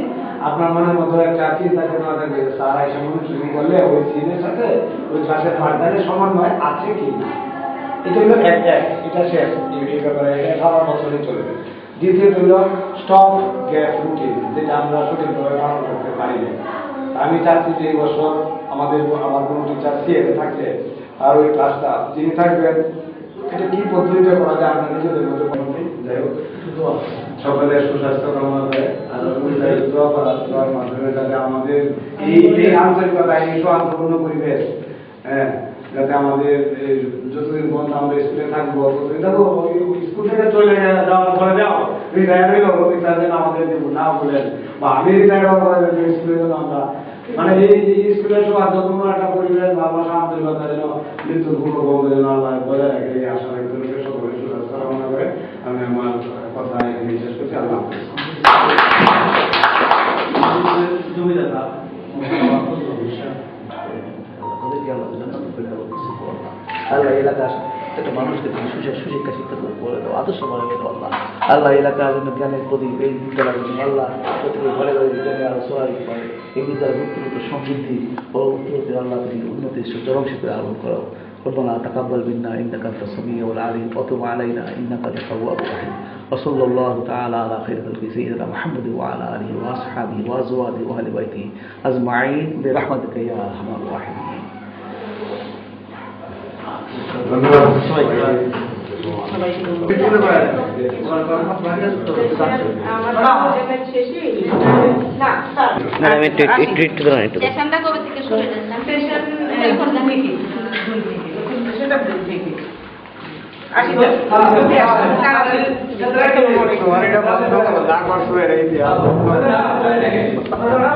আপনার মনের মধ্যে একটা চিন্তা চেতনা থাকবে, স্যার এসে মনে করলে ওই সিনের সাথে ওই ক্লাসের পাঠদানের সমন্বয় আছে কি না। এটা হলো এটা শেষ, এই ব্যাপারে এটা সারা বছরই চলবে। দ্বিতীয়ত হলো স্টপ গ্যাপ রুটিন, যেটা আমরা সঠিকভাবে পালন করতে পারি না। আমি চাচ্ছি যে এই বছর আমার কোনো টিচার সিএতে থাকলে আর ওই ক্লাসটা যিনি থাকবেন এটা কি পদ্ধতিতে করা যায় আপনার নিজেদের মধ্যে যাই হোক সকলের সুস্বাস্থ্য কামনা করে আর দোয়া করার দোয়ার মাধ্যমে যাতে আমাদের এই আন্তরিকতা এই সৌহার্দ্যপূর্ণ পরিবেশ, হ্যাঁ, যাতে আমাদের যতদিন পর্যন্ত আমরা স্কুলে থাকবো ততদিন থাকবো, স্কুল থেকে চলে যাওয়ার পরে যাও রিটায়ার হইল যেন আমাদের না বলেন, বা আমি রিটায়ার হওয়ার পরে স্কুলে যেন আমরা মানে এই স্কুলের সৌহার্দ্যপূর্ণ একটা পরিবেশ, ভালোবাসা, আন্তরিকতা যেন মৃত্যুর পূর্ব বন্ধ যেন আল্লাহ বজায় রাখে, এই আশা রাখতে সকলের সুস্বাস্থ্য কামনা করে আমি আমার কথা এখানে শেষ করছি। আল্লাহ জমিদাতা আল্লাহ এলাকার একটা মানুষকে তুমি সুশিক্ষা শিক্ষা করে দাও, আদর্শ মানে আল্লাহ আল্লাহ এলাকার জন্য জ্ঞানের প্রদীপ এই বিদ্যালয়ের জন্য আল্লাহ প্রত্যেকে ঘরে ঘরে জ্ঞানে আরো সহায় করে এই বিদ্যালয়ের ব্যক্তিগত সমৃদ্ধি ও উন্নতি আল্লাহ তুমি উন্নতির চরম শিখরে আরোপ করো। ربنا تقبل منا انك انت السميع العليم وتب علينا انك انت التواب الرحيم وصلى الله تعالى على خير خلق سيدنا محمد وعلى اله واصحابه وازواجه واهل بيته اجمعين برحمتك يا ارحم الراحمين. স্টেশনটা কবে থেকে শুরু হয়েছে? স্টেশন এখন থেকে সেটা দেখি এটা